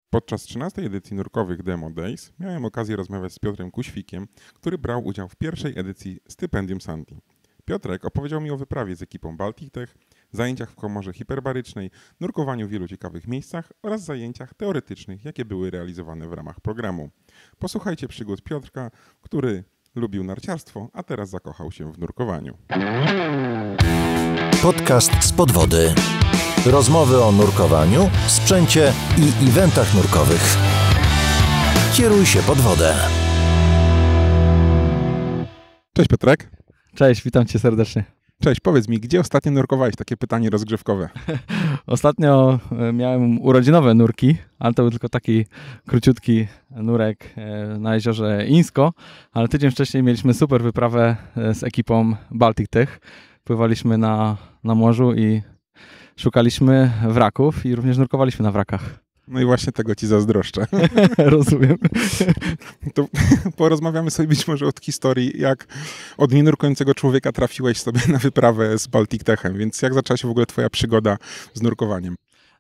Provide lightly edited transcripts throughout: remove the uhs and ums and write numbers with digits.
Podczas 13. edycji nurkowych Demo Days miałem okazję rozmawiać z Piotrem Kuświkiem, który brał udział w pierwszej edycji Stypendium Santi. Piotrek opowiedział mi o wyprawie z ekipą Baltic Tech, zajęciach w komorze hiperbarycznej, nurkowaniu w wielu ciekawych miejscach oraz zajęciach teoretycznych, jakie były realizowane w ramach programu. Posłuchajcie przygód Piotrka, który lubił narciarstwo, a teraz zakochał się w nurkowaniu. Podcast z podwody. Rozmowy o nurkowaniu, sprzęcie i eventach nurkowych. Kieruj się pod wodę. Cześć Piotrek. Cześć, witam Cię serdecznie. Cześć, powiedz mi, gdzie ostatnio nurkowałeś? Takie pytanie rozgrzewkowe. Ostatnio miałem urodzinowe nurki, ale to był tylko taki króciutki nurek na jeziorze Ińsko, ale tydzień wcześniej mieliśmy super wyprawę z ekipą Baltic Tech. Pływaliśmy na morzu i szukaliśmy wraków i również nurkowaliśmy na wrakach. No i właśnie tego Ci zazdroszczę. Rozumiem. To porozmawiamy sobie być może od historii, jak od nienurkującego człowieka trafiłeś sobie na wyprawę z Baltic Techem, więc jak zaczęła się w ogóle Twoja przygoda z nurkowaniem?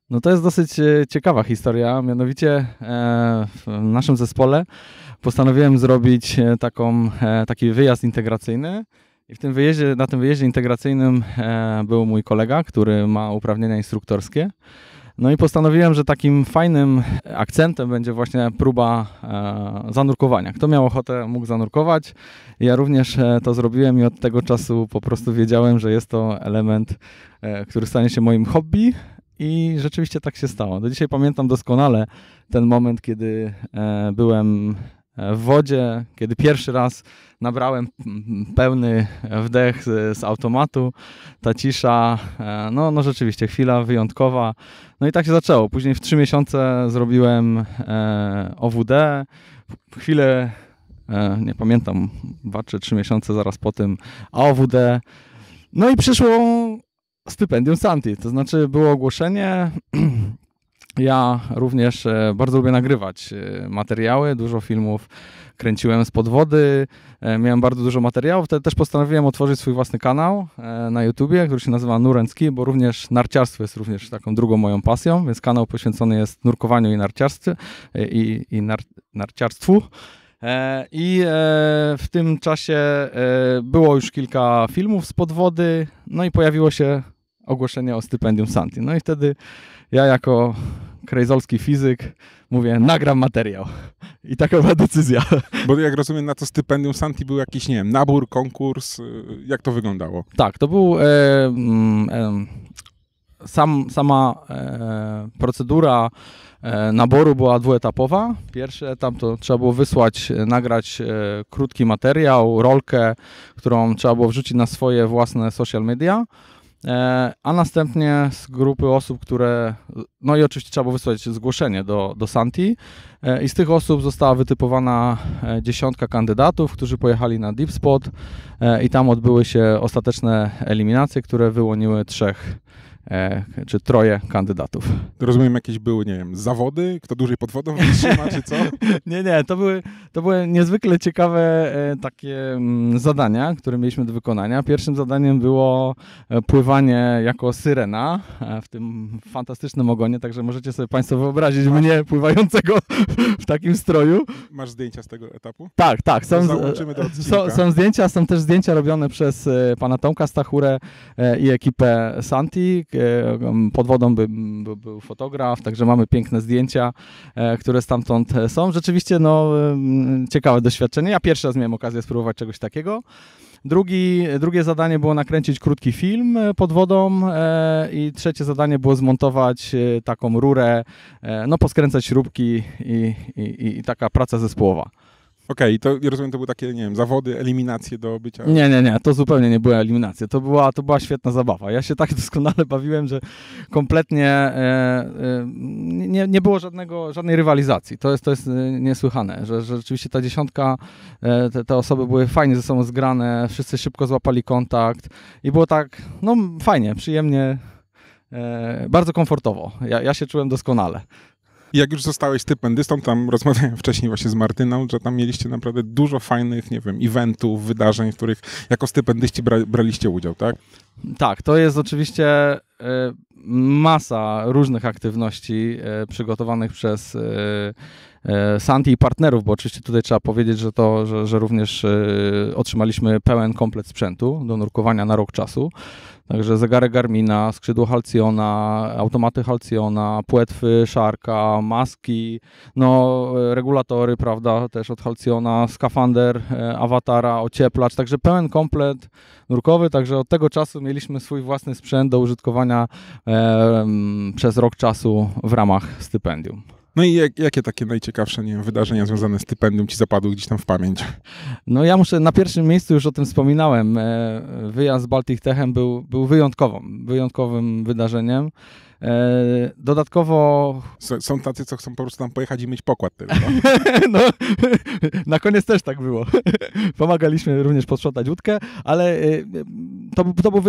No to jest dosyć ciekawa historia, mianowicie w naszym zespole postanowiłem zrobić taki wyjazd integracyjny. I na tym wyjeździe integracyjnym był mój kolega, który ma uprawnienia instruktorskie. No i postanowiłem, że takim fajnym akcentem będzie właśnie próba zanurkowania. Kto miał ochotę, mógł zanurkować. Ja również to zrobiłem i od tego czasu po prostu wiedziałem, że jest to element, który stanie się moim hobby. I rzeczywiście tak się stało. Do dzisiaj pamiętam doskonale ten moment, kiedy byłem w wodzie, kiedy pierwszy raz nabrałem pełny wdech z automatu, ta cisza, no rzeczywiście chwila wyjątkowa. No i tak się zaczęło. Później w 3 miesiące zrobiłem OWD, chwilę, nie pamiętam, 2 czy 3 miesiące zaraz po tym AOWD. No i przyszło stypendium Santi, to znaczy było ogłoszenie. Ja również bardzo lubię nagrywać materiały, dużo filmów kręciłem z podwody, miałem bardzo dużo materiałów, wtedy też postanowiłem otworzyć swój własny kanał na YouTubie, który się nazywa Nur & Ski, bo również narciarstwo jest również taką drugą moją pasją, więc kanał poświęcony jest nurkowaniu i narciarstwu. I w tym czasie było już kilka filmów z podwody, no i pojawiło się ogłoszenie o stypendium Santi. No i wtedy ja jako krejzolski fizyk mówię, nagram materiał. I taka była decyzja. Bo jak rozumiem, na to stypendium Santi był jakiś, nie wiem, nabór, konkurs, jak to wyglądało? Tak, to był sama procedura naboru była dwuetapowa. Pierwszy etap to trzeba było nagrać krótki materiał, rolkę, którą trzeba było wrzucić na swoje własne social media. A następnie z grupy osób, no i oczywiście trzeba było wysłać zgłoszenie do Santi i z tych osób została wytypowana 10 kandydatów, którzy pojechali na Deep Spot i tam odbyły się ostateczne eliminacje, które wyłoniły 3 czy 3 kandydatów. Rozumiem, jakieś były, nie wiem, zawody? Kto dłużej pod wodą wytrzyma, czy co? Nie, to były niezwykle ciekawe takie zadania, które mieliśmy do wykonania. Pierwszym zadaniem było pływanie jako syrena w tym fantastycznym ogonie, także możecie sobie Państwo wyobrazić mnie pływającego w takim stroju. Masz zdjęcia z tego etapu? Tak. Są też zdjęcia robione przez pana Tomka Stachurę i ekipę Santi. Pod wodą był fotograf, także mamy piękne zdjęcia, które stamtąd są. Rzeczywiście ciekawe doświadczenie. Ja pierwszy raz miałem okazję spróbować czegoś takiego. Drugie zadanie było nakręcić krótki film pod wodą i trzecie zadanie było zmontować taką rurę, poskręcać śrubki i taka praca zespołowa. Okej, to rozumiem, to były takie, nie wiem, zawody, eliminacje do bycia... Nie, to zupełnie nie były eliminacje. To była świetna zabawa. Ja się tak doskonale bawiłem, że kompletnie nie było żadnej rywalizacji. To jest niesłychane, że rzeczywiście ta 10, te osoby były fajnie ze sobą zgrane, wszyscy szybko złapali kontakt i było tak, fajnie, przyjemnie, bardzo komfortowo. Ja się czułem doskonale. Jak już zostałeś stypendystą, tam rozmawiałem wcześniej właśnie z Martyną, że tam mieliście naprawdę dużo fajnych, nie wiem, eventów, wydarzeń, w których jako stypendyści braliście udział, tak? Tak, to jest oczywiście masa różnych aktywności przygotowanych przez Santi i partnerów, bo oczywiście tutaj trzeba powiedzieć, że również otrzymaliśmy pełen komplet sprzętu do nurkowania na rok czasu. Także zegarek Garmina, skrzydło Halcyona, automaty Halcyona, płetwy Sharka, maski, regulatory, prawda, też od Halcyona, skafander Awatara, ocieplacz, także pełen komplet nurkowy, także od tego czasu mieliśmy swój własny sprzęt do użytkowania przez rok czasu w ramach stypendium. No i jakie takie najciekawsze, nie wiem, wydarzenia związane z stypendium ci zapadły gdzieś tam w pamięć? No ja muszę, na pierwszym miejscu już o tym wspominałem, wyjazd z Baltic Techem był wyjątkowym wydarzeniem. Dodatkowo... Są tacy, co chcą po prostu tam pojechać i myć pokład tylko. No, na koniec też tak było. Pomagaliśmy również posprzątać łódkę, ale to był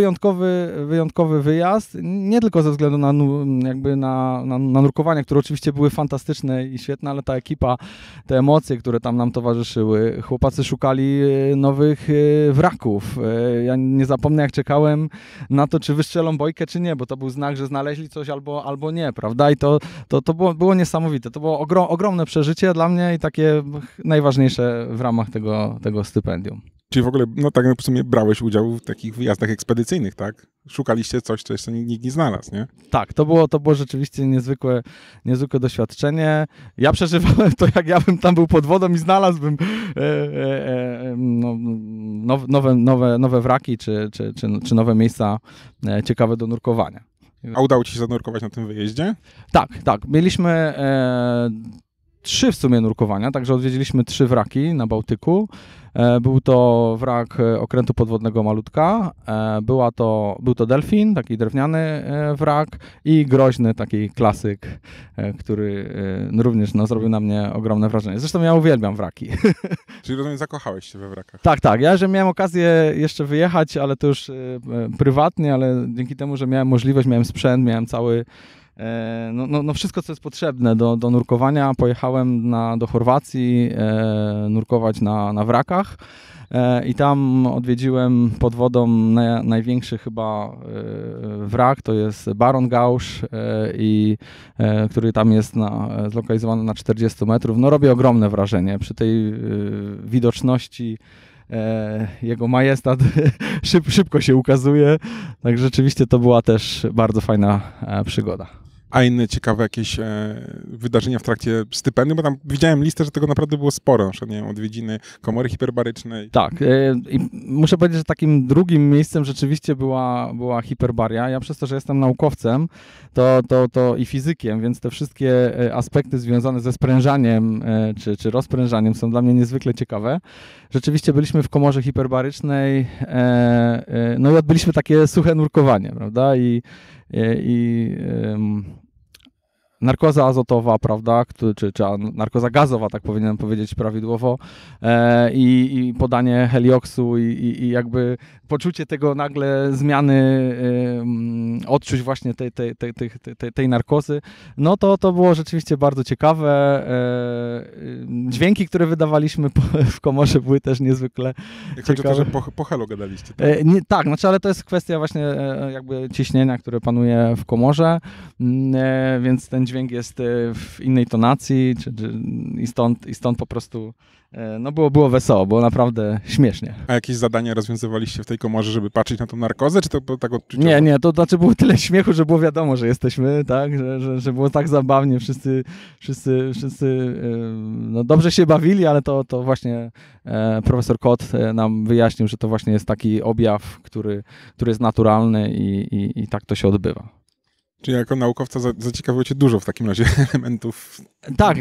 wyjątkowy wyjazd, nie tylko ze względu na nurkowanie, które oczywiście były fantastyczne i świetne, ale ta ekipa, te emocje, które tam nam towarzyszyły. Chłopacy szukali nowych wraków. Ja nie zapomnę, jak czekałem na to, czy wystrzelą bojkę, czy nie, bo to był znak, że znaleźli coś albo nie, prawda? I to było niesamowite. To było ogromne przeżycie dla mnie i takie najważniejsze w ramach tego stypendium. Czyli w ogóle, tak w sumie brałeś udział w takich wyjazdach ekspedycyjnych, tak? Szukaliście coś, co jeszcze nikt nie znalazł, nie? Tak, to było rzeczywiście niezwykłe doświadczenie. Ja przeżywałem to, jak ja bym tam był pod wodą i znalazłbym nowe wraki, czy nowe miejsca ciekawe do nurkowania. A udało ci się zanurkować na tym wyjeździe? Tak. Mieliśmy 3 w sumie nurkowania, także odwiedziliśmy 3 wraki na Bałtyku. Był to wrak okrętu podwodnego Malutka, był to delfin, taki drewniany wrak i groźny taki klasyk, który również zrobił na mnie ogromne wrażenie. Zresztą ja uwielbiam wraki. Czyli rozumiem, zakochałeś się we wrakach. Tak. Ja, że miałem okazję jeszcze wyjechać, ale to już prywatnie, ale dzięki temu, że miałem możliwość, miałem sprzęt, miałem cały wszystko, co jest potrzebne do nurkowania. Pojechałem do Chorwacji nurkować na wrakach i tam odwiedziłem pod wodą największy chyba wrak, to jest Baron Gausch, który tam jest zlokalizowany na 40 metrów. Robi ogromne wrażenie przy tej widoczności. Jego majestat szybko się ukazuje, także rzeczywiście to była też bardzo fajna przygoda. A inne ciekawe jakieś wydarzenia w trakcie stypendium? Bo tam widziałem listę, że tego naprawdę było sporo. Na przykład, nie wiem, odwiedziny komory hiperbarycznej. Tak. I muszę powiedzieć, że takim drugim miejscem rzeczywiście była hiperbaria. Ja przez to, że jestem naukowcem to i fizykiem, więc te wszystkie aspekty związane ze sprężaniem czy rozprężaniem są dla mnie niezwykle ciekawe. Rzeczywiście byliśmy w komorze hiperbarycznej i odbyliśmy takie suche nurkowanie, prawda? I narkoza azotowa, prawda, czy narkoza gazowa, tak powinienem powiedzieć prawidłowo, i podanie helioksu i jakby poczucie tego nagle zmiany odczuć właśnie tej narkozy, to było rzeczywiście bardzo ciekawe. Dźwięki, które wydawaliśmy w komorze, były też niezwykle ciekawe. Chodzi o to, że po helu gadaliście. Tak? Ale to jest kwestia właśnie jakby ciśnienia, które panuje w komorze, więc ten dźwięk jest w innej tonacji i stąd po prostu było wesoło, było naprawdę śmiesznie. A jakieś zadania rozwiązywaliście w tej komorze, żeby patrzeć na tą narkozę, czy to było tak odczuciowo? Nie, to znaczy było tyle śmiechu, że było wiadomo, że jesteśmy, tak, że było tak zabawnie, wszyscy dobrze się bawili, ale to właśnie profesor Kot nam wyjaśnił, że to właśnie jest taki objaw, który jest naturalny i tak to się odbywa. Czyli jako naukowca zaciekawiło cię dużo w takim razie elementów. Tak,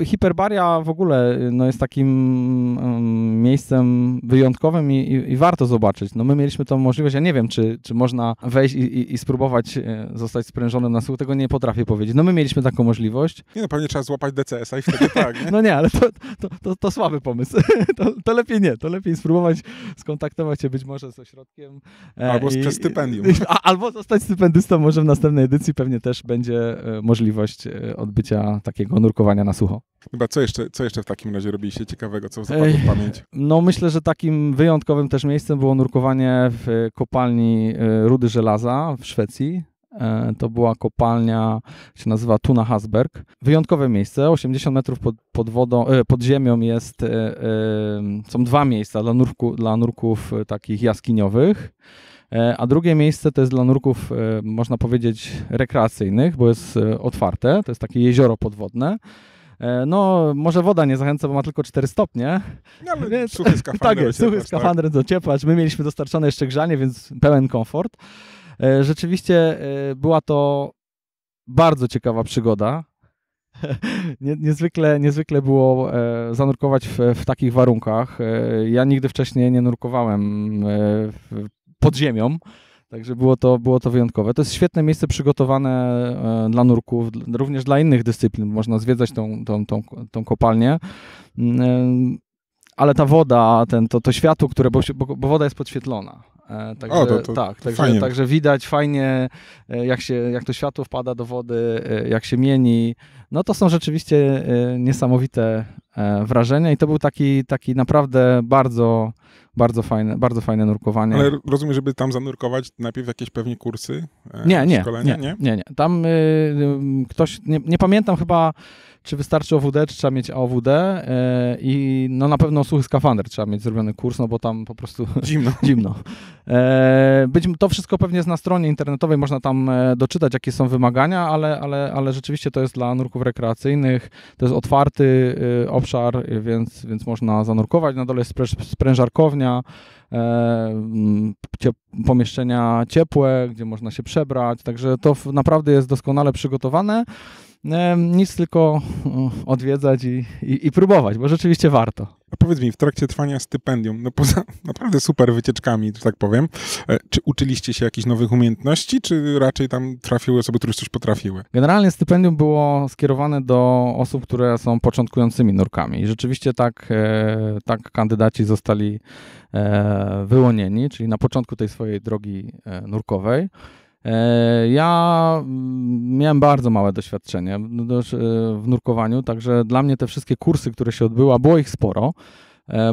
hiperbaria w ogóle jest takim miejscem wyjątkowym i warto zobaczyć. My mieliśmy tą możliwość, ja nie wiem, czy można wejść i spróbować zostać sprężonym na słuch, tego nie potrafię powiedzieć. My mieliśmy taką możliwość. Pewnie trzeba złapać DCS-a i wtedy tak, nie? Nie, ale to słaby pomysł. To lepiej nie, to lepiej spróbować skontaktować się być może z ośrodkiem. Albo przez stypendium. Albo zostać stypendystą, może w następnej edycji pewnie też będzie możliwość odbycia takiego nurkowania na sucho. Chyba co jeszcze w takim razie robiliście ciekawego, co zapadło w pamięć? Myślę, że takim wyjątkowym też miejscem było nurkowanie w kopalni rudy żelaza w Szwecji. To była kopalnia, się nazywa Tuna Hasberg. Wyjątkowe miejsce, 80 metrów pod wodą, pod ziemią są 2 miejsca dla nurków takich jaskiniowych. A drugie miejsce to jest dla nurków, można powiedzieć, rekreacyjnych, bo jest otwarte, to jest takie jezioro podwodne. No, może woda nie zachęca, bo ma tylko 4 stopnie. No, ale suchy skafander. Tak jest, suchy skafander dociepłacz. My mieliśmy dostarczone jeszcze grzanie, więc pełen komfort. Rzeczywiście była to bardzo ciekawa przygoda. Niezwykle było zanurkować w takich warunkach. Ja nigdy wcześniej nie nurkowałem pod ziemią. Także było to wyjątkowe. To jest świetne miejsce przygotowane dla nurków, również dla innych dyscyplin. Można zwiedzać tą kopalnię. Ale ta woda, to światło, bo woda jest podświetlona. Także widać fajnie, jak to światło wpada do wody, jak się mieni. No to są rzeczywiście niesamowite wrażenia i to był taki naprawdę bardzo fajne nurkowanie. Ale rozumiem, żeby tam zanurkować, najpierw jakieś pewnie kursy? Szkolenia? Nie. Tam ktoś, nie pamiętam chyba, czy wystarczy OWD, czy trzeba mieć AOWD i no na pewno suchy skafander trzeba mieć zrobiony kurs, no bo tam po prostu zimno. To wszystko pewnie jest na stronie internetowej, można tam doczytać, jakie są wymagania, ale rzeczywiście to jest dla nurków rekreacyjnych, to jest otwarty obszar, więc można zanurkować. Na dole jest sprężarkownia, pomieszczenia ciepłe, gdzie można się przebrać, także to naprawdę jest doskonale przygotowane. Nic tylko odwiedzać i próbować, bo rzeczywiście warto. A powiedz mi, w trakcie trwania stypendium, no poza naprawdę super wycieczkami, że tak powiem, czy uczyliście się jakichś nowych umiejętności, czy raczej tam trafiły osoby, które coś potrafiły? Generalnie stypendium było skierowane do osób, które są początkującymi nurkami i rzeczywiście tak kandydaci zostali wyłonieni, czyli na początku tej swojej drogi nurkowej. Ja miałem bardzo małe doświadczenie w nurkowaniu, także dla mnie te wszystkie kursy, które się odbyły, a było ich sporo,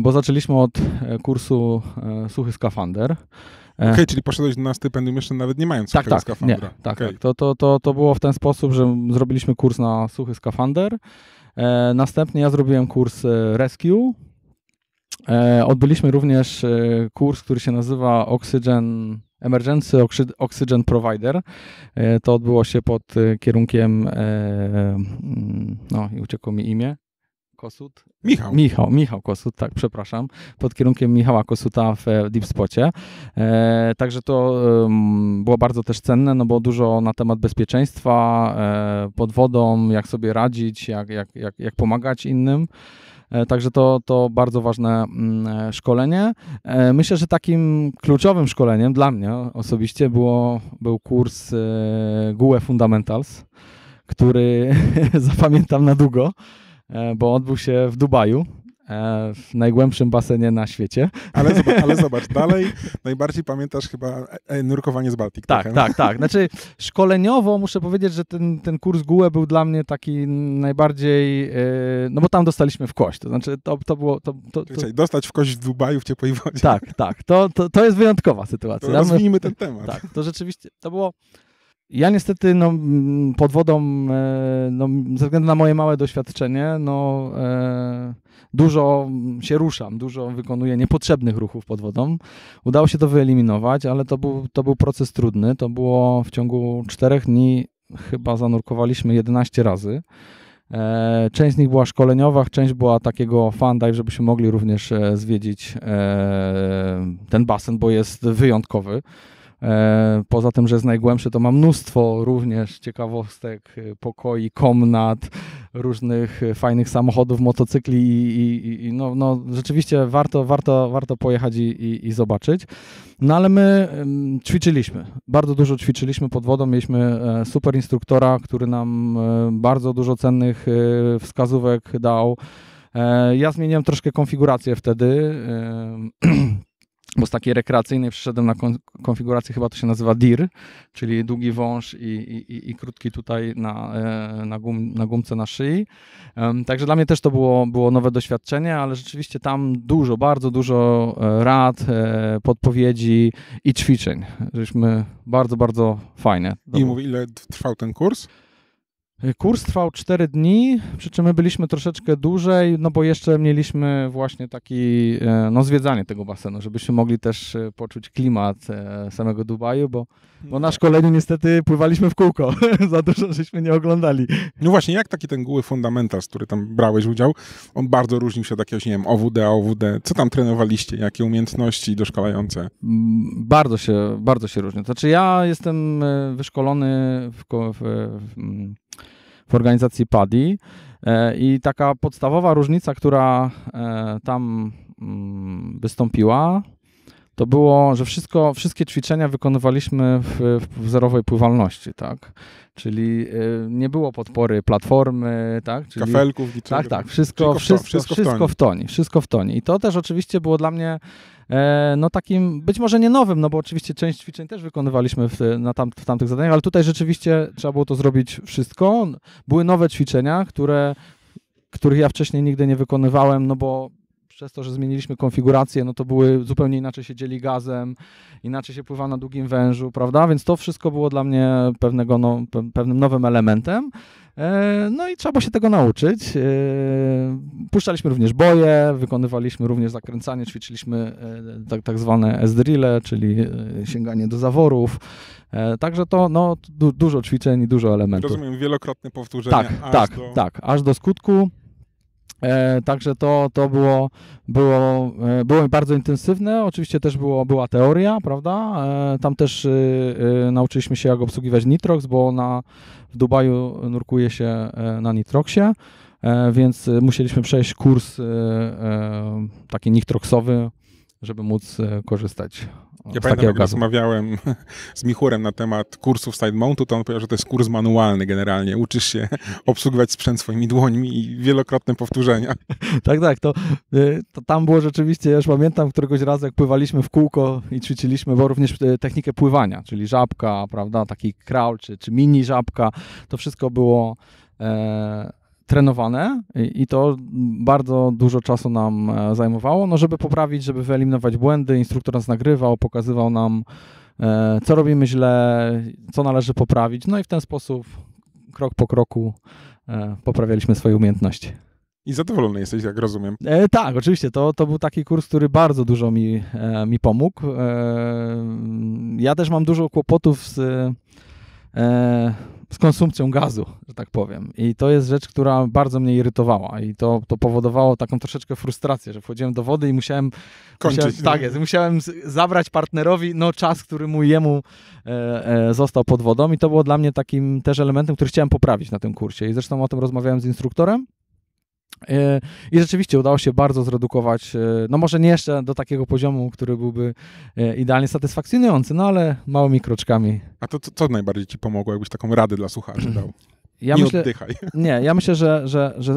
bo zaczęliśmy od kursu suchy skafander. Okej, czyli poszedłeś na stypendium jeszcze nawet nie mając suchego skafandra. Tak. To było w ten sposób, że zrobiliśmy kurs na suchy skafander. Następnie ja zrobiłem kurs Rescue. Odbyliśmy również kurs, który się nazywa Emergency Oxygen Provider. To odbyło się pod kierunkiem, i uciekło mi imię, Kosut? Michał Kosut, tak, przepraszam. Pod kierunkiem Michała Kosuta w Deep Spocie. Także to było bardzo też cenne, no bo dużo na temat bezpieczeństwa pod wodą, jak sobie radzić, jak pomagać innym. Także to bardzo ważne szkolenie. Myślę, że takim kluczowym szkoleniem dla mnie osobiście był kurs GUE Fundamentals, który zapamiętam na długo, bo odbył się w Dubaju, w najgłębszym basenie na świecie. Ale zobacz, dalej najbardziej pamiętasz chyba nurkowanie z Baltic. Tak. Znaczy szkoleniowo muszę powiedzieć, że ten kurs GUE był dla mnie taki najbardziej, no bo tam dostaliśmy w kość. To znaczy to było... Dostać w kość w Dubaju w ciepłej wodzie. Tak. To jest wyjątkowa sytuacja. To rozwijmy ten temat. Tak, to rzeczywiście, to było... Ja niestety pod wodą, ze względu na moje małe doświadczenie, dużo się ruszam, dużo wykonuję niepotrzebnych ruchów pod wodą. Udało się to wyeliminować, ale to był proces trudny. To było w ciągu 4 dni, chyba zanurkowaliśmy 11 razy. Część z nich była szkoleniowa, część była takiego fun dive, żebyśmy mogli również zwiedzić ten basen, bo jest wyjątkowy. Poza tym, że jest najgłębszy, to ma mnóstwo również ciekawostek, pokoi, komnat, różnych fajnych samochodów, motocykli i rzeczywiście warto pojechać i zobaczyć. No ale my ćwiczyliśmy, bardzo dużo ćwiczyliśmy pod wodą, mieliśmy super instruktora, który nam bardzo dużo cennych wskazówek dał. Ja zmieniłem troszkę konfigurację wtedy, Bo z takiej rekreacyjnej przeszedłem na konfigurację, chyba to się nazywa DIR, czyli długi wąż i krótki tutaj na gumce na szyi. Także dla mnie też to było nowe doświadczenie, ale rzeczywiście tam bardzo dużo rad, podpowiedzi i ćwiczeń. Żeśmy bardzo fajnie. I mówi, ile trwał ten kurs? Kurs trwał 4 dni, przy czym my byliśmy troszeczkę dłużej, no bo jeszcze mieliśmy właśnie taki, zwiedzanie tego basenu, żebyśmy mogli też poczuć klimat samego Dubaju, bo na szkoleniu niestety pływaliśmy w kółko, za dużo żeśmy nie oglądali. No właśnie, jak taki ten Goły Fundamentals, który tam brałeś udział, on bardzo różnił się od jakiegoś, nie wiem, OWD, AOWD. Co tam trenowaliście? Jakie umiejętności doszkalające? Bardzo się różni. Znaczy ja jestem wyszkolony w organizacji PADI i taka podstawowa różnica, która tam wystąpiła, to było, że wszystkie ćwiczenia wykonywaliśmy w zerowej pływalności, tak? Czyli nie było podpory platformy, tak? Czyli, kafelków, niczego. Tak, wszystko w toni. I to też oczywiście było dla mnie takim, być może nie nowym, no bo oczywiście część ćwiczeń też wykonywaliśmy w tamtych zadaniach, ale tutaj rzeczywiście trzeba było to zrobić wszystko. Były nowe ćwiczenia, których ja wcześniej nigdy nie wykonywałem, no bo przez to, że zmieniliśmy konfigurację, no to zupełnie inaczej się dzieli gazem, inaczej się pływa na długim wężu, prawda? Więc to wszystko było dla mnie pewnym nowym elementem. No i trzeba się tego nauczyć. Puszczaliśmy również boje, wykonywaliśmy również zakręcanie, ćwiczyliśmy tak zwane S-drille, czyli sięganie do zaworów. Także to dużo ćwiczeń i dużo elementów. Rozumiem, wielokrotne powtórzenia. Aż do skutku. Także to było bardzo intensywne. Oczywiście też była teoria, prawda? Tam też nauczyliśmy się, jak obsługiwać nitrox, bo w Dubaju nurkuje się na nitroxie, więc musieliśmy przejść kurs taki nitroxowy, żeby móc korzystać. Ja pamiętam, jak rozmawiałem z Michurem na temat kursów side mountu, to on powiedział, że to jest kurs manualny generalnie. Uczysz się obsługiwać sprzęt swoimi dłońmi i wielokrotne powtórzenia. Tak, to tam było rzeczywiście, ja już pamiętam któregoś razu, jak pływaliśmy w kółko i ćwiczyliśmy, bo również technikę pływania, czyli żabka, prawda, taki crawl, czy mini żabka, to wszystko było trenowane i to bardzo dużo czasu nam zajmowało, żeby poprawić, żeby wyeliminować błędy. Instruktor nas nagrywał, pokazywał nam, co robimy źle, co należy poprawić, no i w ten sposób krok po kroku poprawialiśmy swoje umiejętności. I zadowolony jesteś, jak rozumiem. Tak, oczywiście. To był taki kurs, który bardzo dużo mi pomógł. Ja też mam dużo kłopotów z konsumpcją gazu, że tak powiem. I to jest rzecz, która bardzo mnie irytowała i to powodowało taką troszeczkę frustrację, że wchodziłem do wody i musiałem zabrać partnerowi czas, który jemu został pod wodą i to było dla mnie takim też elementem, który chciałem poprawić na tym kursie i zresztą o tym rozmawiałem z instruktorem. I rzeczywiście udało się bardzo zredukować, może nie jeszcze do takiego poziomu, który byłby idealnie satysfakcjonujący, ale małymi kroczkami. A to co najbardziej ci pomogło, jakbyś taką radę dla słuchaczy dał? Oddychaj. Ja myślę,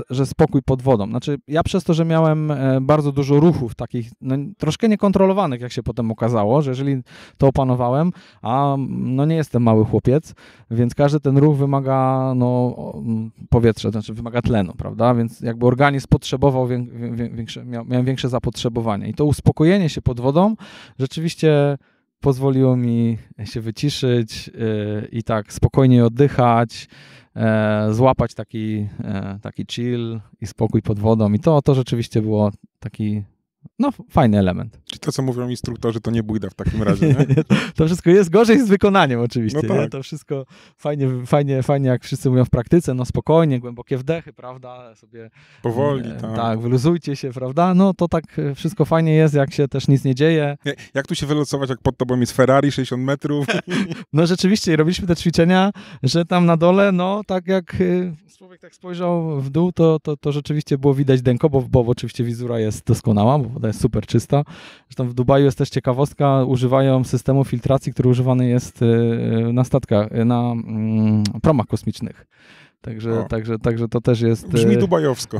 że spokój pod wodą. Znaczy, ja przez to, że miałem bardzo dużo ruchów takich, troszkę niekontrolowanych, jak się potem okazało, że jeżeli to opanowałem, a nie jestem mały chłopiec, więc każdy ten ruch wymaga powietrza, znaczy wymaga tlenu, prawda? Więc jakby organizm potrzebował miałem większe zapotrzebowanie. I to uspokojenie się pod wodą rzeczywiście pozwoliło mi się wyciszyć i tak spokojnie oddychać, złapać taki chill i spokój pod wodą i to rzeczywiście było taki fajny element. Czyli to, co mówią instruktorzy, to nie bójda w takim razie, nie? To wszystko jest gorzej z wykonaniem oczywiście. No tak. Nie? To wszystko fajnie, jak wszyscy mówią w praktyce, spokojnie, głębokie wdechy, prawda, sobie powoli, tak, wyluzujcie się, prawda, to tak wszystko fajnie jest, jak się też nic nie dzieje. Jak tu się wylocować, jak pod tobą jest Ferrari 60 metrów? Rzeczywiście, robiliśmy te ćwiczenia, że tam na dole, tak jak człowiek tak spojrzał w dół, to rzeczywiście było widać dęko, bo oczywiście wizura jest doskonała, bo woda jest super czysta. Zresztą w Dubaju jest też ciekawostka, używają systemu filtracji, który używany jest na statkach, na promach kosmicznych. Także to też jest... Brzmi dubajowsko.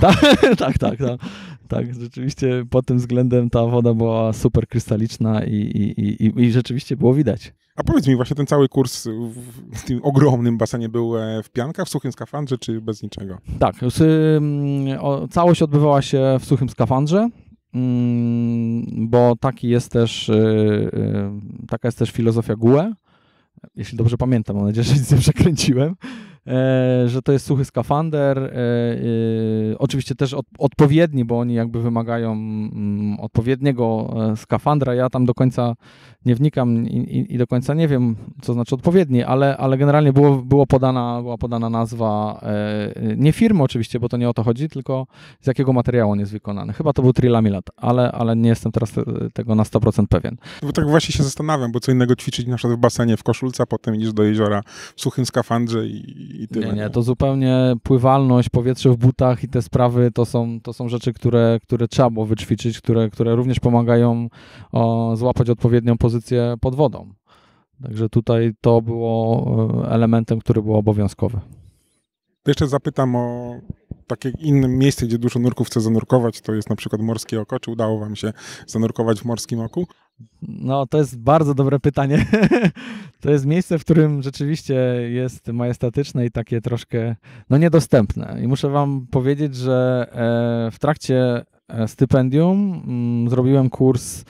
Tak, rzeczywiście pod tym względem ta woda była super krystaliczna i rzeczywiście było widać. A powiedz mi, właśnie ten cały kurs w tym ogromnym basenie był w piankach, w suchym skafandrze, czy bez niczego? Tak, całość odbywała się w suchym skafandrze, bo taka jest też filozofia GUE, jeśli dobrze pamiętam, mam nadzieję, że nic nie przekręciłem, że to jest suchy skafander, oczywiście też odpowiedni, bo oni jakby wymagają odpowiedniego skafandra. Ja tam do końca nie wnikam i do końca nie wiem, co znaczy odpowiedni, ale generalnie była podana nazwa, nie firmy oczywiście, bo to nie o to chodzi, tylko z jakiego materiału on jest wykonany. Chyba to był trilamilat, ale nie jestem teraz tego na 100% pewien. Bo tak właśnie się zastanawiam, bo co innego ćwiczyć na przykład w basenie, w koszulce, a potem idziesz do jeziora w suchym skafandrze i tyle. Nie, to zupełnie pływalność, powietrze w butach i te sprawy to są rzeczy, które trzeba było wyćwiczyć, które również pomagają złapać odpowiednią pozycję pod wodą. Także tutaj to było elementem, który był obowiązkowy. To jeszcze zapytam o takie inne miejsce, gdzie dużo nurków chce zanurkować, to jest na przykład Morskie Oko. Czy udało wam się zanurkować w Morskim Oku? No, to jest bardzo dobre pytanie. To jest miejsce, w którym rzeczywiście jest majestatyczne i takie troszkę niedostępne. I muszę wam powiedzieć, że w trakcie stypendium zrobiłem kurs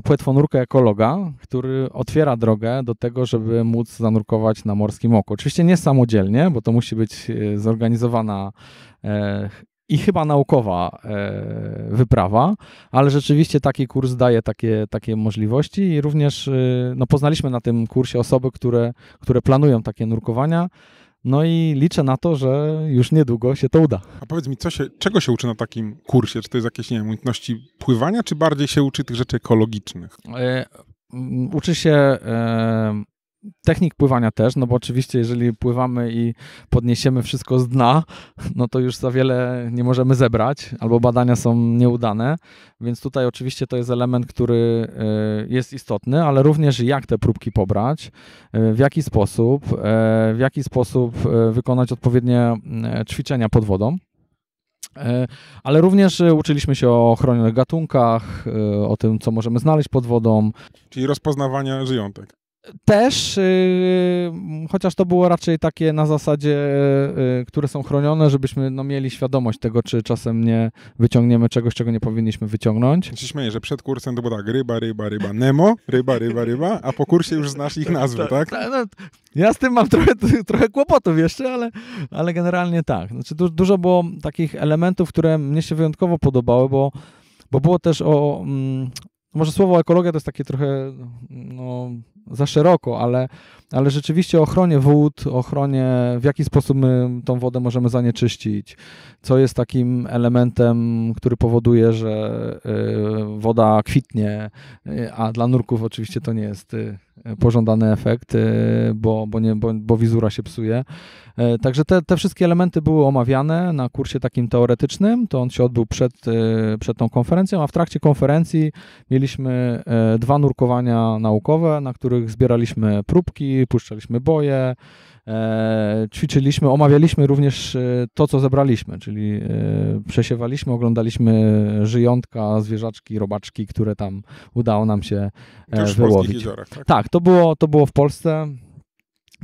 płetwonurka ekologa, który otwiera drogę do tego, żeby móc zanurkować na Morskim Oku. Oczywiście nie samodzielnie, bo to musi być zorganizowana i chyba naukowa wyprawa, ale rzeczywiście taki kurs daje takie możliwości i również poznaliśmy na tym kursie osoby, które planują takie nurkowania. No i liczę na to, że już niedługo się to uda. A powiedz mi, czego się uczy na takim kursie? Czy to jest jakieś, nie wiem, umiejętności pływania, czy bardziej się uczy tych rzeczy ekologicznych? Uczy się technik pływania też, no bo oczywiście jeżeli pływamy i podniesiemy wszystko z dna, no to już za wiele nie możemy zebrać, albo badania są nieudane, więc tutaj oczywiście to jest element, który jest istotny, ale również jak te próbki pobrać, w jaki sposób wykonać odpowiednie ćwiczenia pod wodą. Ale również uczyliśmy się o chronionych gatunkach, o tym, co możemy znaleźć pod wodą. Czyli rozpoznawania żyjątek. Też, chociaż to było raczej takie na zasadzie, które są chronione, żebyśmy mieli świadomość tego, czy czasem nie wyciągniemy czegoś, czego nie powinniśmy wyciągnąć. Ja się śmieję, że przed kursem to było tak, ryba, Nemo, ryba, a po kursie już znasz ich nazwy, tak? Ja z tym mam trochę kłopotów jeszcze, ale generalnie tak. Znaczy, dużo było takich elementów, które mnie się wyjątkowo podobały, bo było też może słowo ekologia to jest takie trochę za szeroko, ale rzeczywiście o ochronie wód, w jaki sposób my tą wodę możemy zanieczyścić, co jest takim elementem, który powoduje, że woda kwitnie, a dla nurków oczywiście to nie jest pożądany efekt, bo wizura się psuje. Także te wszystkie elementy były omawiane na kursie takim teoretycznym, to on się odbył przed tą konferencją, a w trakcie konferencji mieliśmy 2 nurkowania naukowe, na których zbieraliśmy próbki, puszczaliśmy boje, ćwiczyliśmy, omawialiśmy również to, co zebraliśmy, czyli przesiewaliśmy, oglądaliśmy żyjątka, zwierzaczki, robaczki, które tam udało nam się wyłowić. W polskich jeziorach, tak? Tak, to było w Polsce.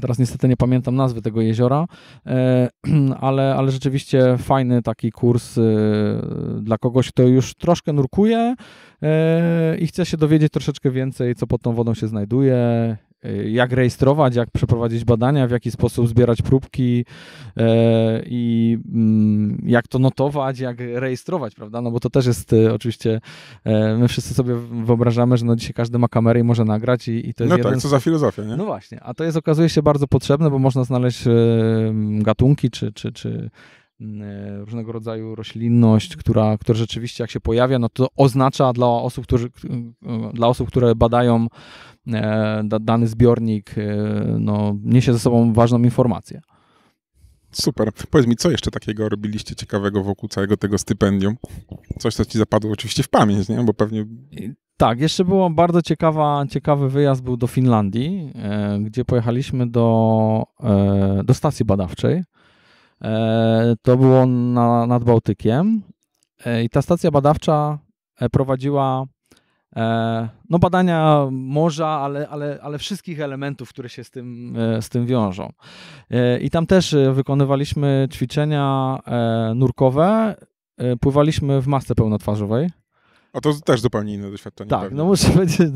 Teraz niestety nie pamiętam nazwy tego jeziora, ale rzeczywiście fajny taki kurs dla kogoś, kto już troszkę nurkuje i chce się dowiedzieć troszeczkę więcej, co pod tą wodą się znajduje, jak rejestrować, jak przeprowadzić badania, w jaki sposób zbierać próbki i jak to notować, jak rejestrować, prawda? No bo to też jest oczywiście, my wszyscy sobie wyobrażamy, że dzisiaj każdy ma kamerę i może nagrać i to jest tak, co za filozofia, nie? No właśnie, a to jest okazuje się bardzo potrzebne, bo można znaleźć gatunki czy różnego rodzaju roślinność, która rzeczywiście jak się pojawia, no to oznacza dla osób, które badają dany zbiornik, niesie ze sobą ważną informację. Super. Powiedz mi, co jeszcze takiego robiliście ciekawego wokół całego tego stypendium? Coś, co ci zapadło oczywiście w pamięć, nie? Bo pewnie... Tak, jeszcze było bardzo ciekawy wyjazd był do Finlandii, gdzie pojechaliśmy do stacji badawczej. To było nad Bałtykiem i ta stacja badawcza prowadziła badania morza, ale wszystkich elementów, które się z tym wiążą. I tam też wykonywaliśmy ćwiczenia nurkowe, pływaliśmy w masce pełnotwarzowej. A to też zupełnie inne doświadczenie. Tak, pewnie. no muszę powiedzieć,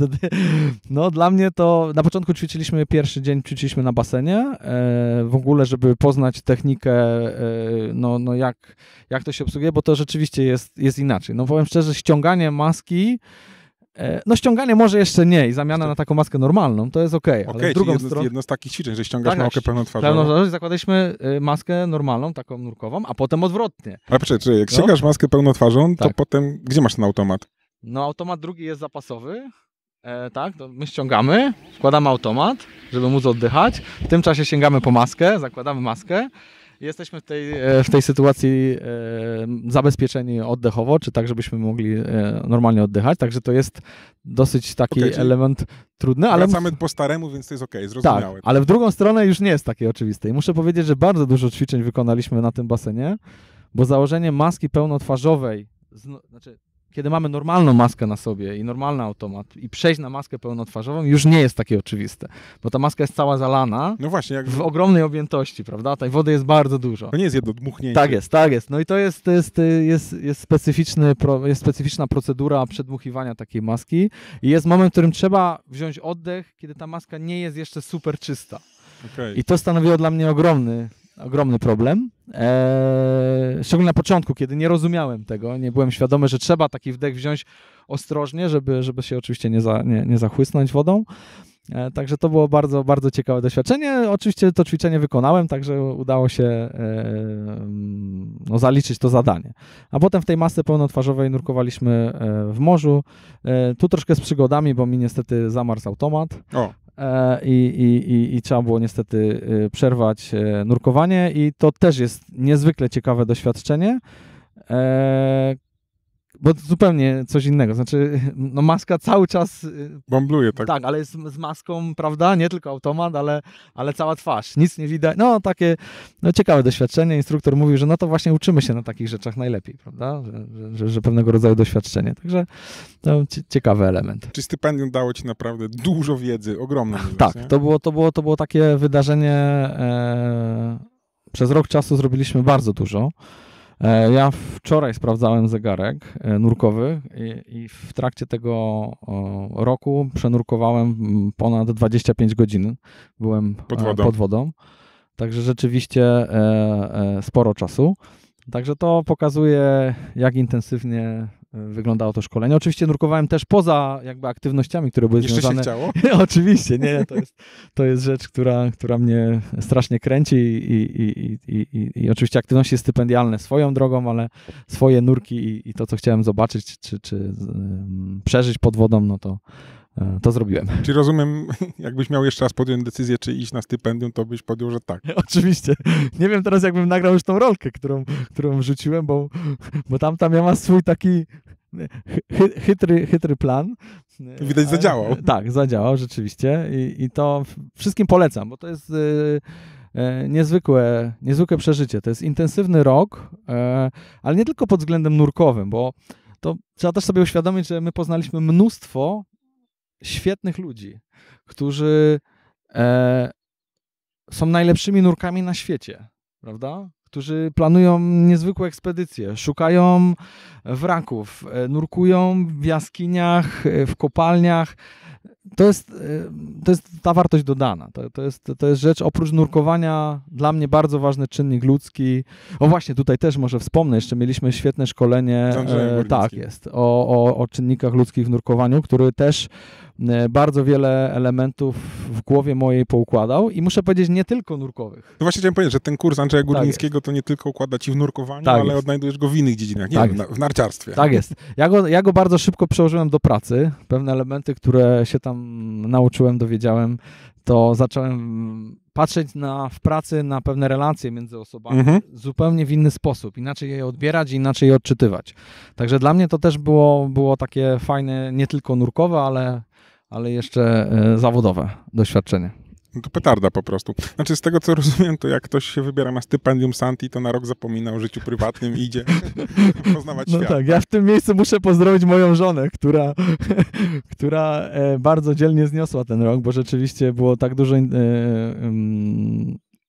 dla mnie to na początku pierwszy dzień ćwiczyliśmy na basenie, w ogóle, żeby poznać technikę, jak to się obsługuje, bo to rzeczywiście jest inaczej. No powiem szczerze, ściąganie maski, ściąganie może jeszcze nie i zamiana na taką maskę normalną, to jest okej, ale w drugą stronę... jedno z takich ćwiczeń, że ściągasz małkę pełnotwarzową. Pełnotwarzową, zakładaliśmy maskę normalną, taką nurkową, a potem odwrotnie. Ale poczekaj, jak ściągasz maskę pełnotwarzową, to tak. potem gdzie masz ten automat? No automat drugi jest zapasowy, tak, to my ściągamy, wkładamy automat, żeby móc oddychać, w tym czasie sięgamy po maskę, zakładamy maskę. Jesteśmy w tej sytuacji zabezpieczeni oddechowo, czy tak, żebyśmy mogli normalnie oddychać, także to jest dosyć taki element trudny. Ale wracamy po staremu, więc to jest zrozumiałe. Tak, ale w drugą stronę już nie jest takie oczywiste. I muszę powiedzieć, że bardzo dużo ćwiczeń wykonaliśmy na tym basenie, bo założenie maski pełnotwarzowej, kiedy mamy normalną maskę na sobie i normalny automat i przejść na maskę pełnotwarzową już nie jest takie oczywiste, bo ta maska jest cała zalana w ogromnej objętości, prawda? Tej wody jest bardzo dużo. To nie jest jedno dmuchnięcie. Tak jest. No i to jest specyficzna procedura przedmuchiwania takiej maski i jest moment, w którym trzeba wziąć oddech, kiedy ta maska nie jest jeszcze super czysta. Okay. I to stanowiło dla mnie ogromny problem. Szczególnie na początku, kiedy nie rozumiałem tego, nie byłem świadomy, że trzeba taki wdech wziąć ostrożnie, żeby się oczywiście nie zachłysnąć wodą. Także to było bardzo, bardzo ciekawe doświadczenie. Oczywiście to ćwiczenie wykonałem, także udało się zaliczyć to zadanie. A potem w tej masce pełnotwarzowej nurkowaliśmy w morzu. Tu troszkę z przygodami, bo mi niestety zamarzł automat. I trzeba było niestety przerwać nurkowanie i to też jest niezwykle ciekawe doświadczenie, bo to zupełnie coś innego, znaczy maska cały czas... Bąbluje, tak? Tak, ale jest z maską, prawda, nie tylko automat, ale cała twarz, nic nie widać, takie ciekawe doświadczenie. Instruktor mówił, że to właśnie uczymy się na takich rzeczach najlepiej, prawda, że pewnego rodzaju doświadczenie, także to ciekawy element. Czy stypendium dało ci naprawdę dużo wiedzy, ogromną wiedzy? Tak, to było takie wydarzenie, przez rok czasu zrobiliśmy bardzo dużo. Ja wczoraj sprawdzałem zegarek nurkowy i w trakcie tego roku przenurkowałem ponad 25 godzin. Byłem pod wodą. Także rzeczywiście sporo czasu. Także to pokazuje, jak intensywnie wyglądało to szkolenie. Oczywiście nurkowałem też poza aktywnościami, które były związane... Jeszcze się chciało? Oczywiście, nie. To jest rzecz, która mnie strasznie kręci i oczywiście aktywności stypendialne swoją drogą, ale swoje nurki i to, co chciałem zobaczyć, czy przeżyć pod wodą, to zrobiłem. Czyli rozumiem, jakbyś miał jeszcze raz podjąć decyzję, czy iść na stypendium, to byś podjął, że tak. Oczywiście. Nie wiem teraz, jakbym nagrał już tą rolkę, którą wrzuciłem, bo tam ja mam swój taki chytry plan. Widać, zadziałał. Tak, zadziałał rzeczywiście i to wszystkim polecam, bo to jest niezwykłe przeżycie. To jest intensywny rok, ale nie tylko pod względem nurkowym, bo to trzeba też sobie uświadomić, że my poznaliśmy mnóstwo świetnych ludzi, którzy są najlepszymi nurkami na świecie, prawda? Którzy planują niezwykłe ekspedycje, szukają wraków, nurkują w jaskiniach, w kopalniach. To jest ta wartość dodana. To jest rzecz, oprócz nurkowania, dla mnie bardzo ważny czynnik ludzki. O właśnie, tutaj też może wspomnę, jeszcze mieliśmy świetne szkolenie, tak jest, o czynnikach ludzkich w nurkowaniu, który też bardzo wiele elementów w głowie mojej poukładał i muszę powiedzieć, nie tylko nurkowych. No właśnie chciałem powiedzieć, że ten kurs Andrzeja Górnickiego to nie tylko układa ci w nurkowaniu, ale odnajdujesz go w innych dziedzinach, w narciarstwie. Tak jest. Ja go bardzo szybko przełożyłem do pracy. Pewne elementy, które się tam nauczyłem, dowiedziałem, to zacząłem patrzeć w pracy na pewne relacje między osobami zupełnie w inny sposób. Inaczej je odbierać, inaczej je odczytywać. Także dla mnie to też było takie fajne, nie tylko nurkowe, ale jeszcze zawodowe doświadczenie. No to petarda po prostu. Znaczy z tego co rozumiem, to jak ktoś się wybiera na stypendium Santi, to na rok zapomina o życiu prywatnym i idzie poznawać No świat. tak, ja w tym miejscu muszę pozdrowić moją żonę, która bardzo dzielnie zniosła ten rok, bo rzeczywiście było tak dużo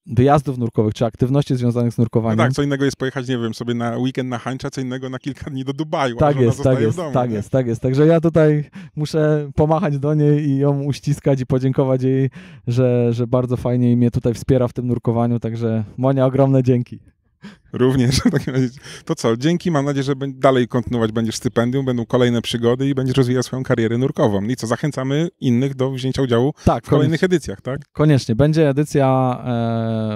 wyjazdów nurkowych, czy aktywności związanych z No nurkowaniem. tak, co innego jest pojechać, nie wiem, sobie na weekend na Hańcza, co innego na kilka dni do Dubaju, a Tak żona jest, zostaje tak jest, w domu. tak nie? jest, tak jest. Także ja tutaj muszę pomachać do niej i ją uściskać i podziękować jej, że bardzo fajnie i mnie tutaj wspiera w tym nurkowaniu, także Monia, ogromne dzięki. Również. W takim razie, to co, dzięki, mam nadzieję, że dalej kontynuować będziesz stypendium, będą kolejne przygody i będziesz rozwijał swoją karierę nurkową. I co, zachęcamy innych do wzięcia udziału Tak, w kolejnych edycjach, tak? koniecznie. Będzie edycja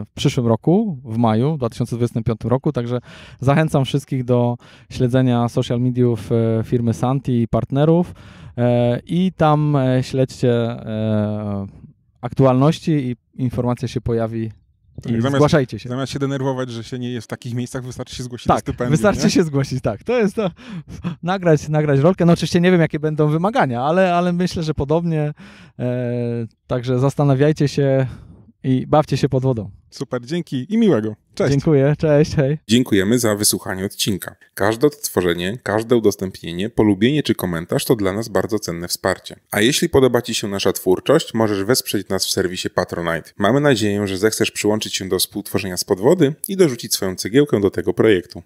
w przyszłym roku, w maju 2025 roku, także zachęcam wszystkich do śledzenia social mediów firmy Santi i partnerów i tam śledźcie aktualności i informacja się się Tak, i zgłaszajcie się. Zamiast się denerwować, że się nie jest w takich miejscach, wystarczy się zgłosić do Tak, stypendium. wystarczy nie? się zgłosić, tak. To jest to, nagrać rolkę. No oczywiście nie wiem, jakie będą wymagania, ale myślę, że podobnie. Także zastanawiajcie się i bawcie się pod wodą. Super, dzięki i miłego. Cześć. Dziękuję, cześć, hej. Dziękujemy za wysłuchanie odcinka. Każde odtworzenie, każde udostępnienie, polubienie czy komentarz to dla nas bardzo cenne wsparcie. A jeśli podoba Ci się nasza twórczość, możesz wesprzeć nas w serwisie Patronite. Mamy nadzieję, że zechcesz przyłączyć się do współtworzenia z podwody i dorzucić swoją cegiełkę do tego projektu.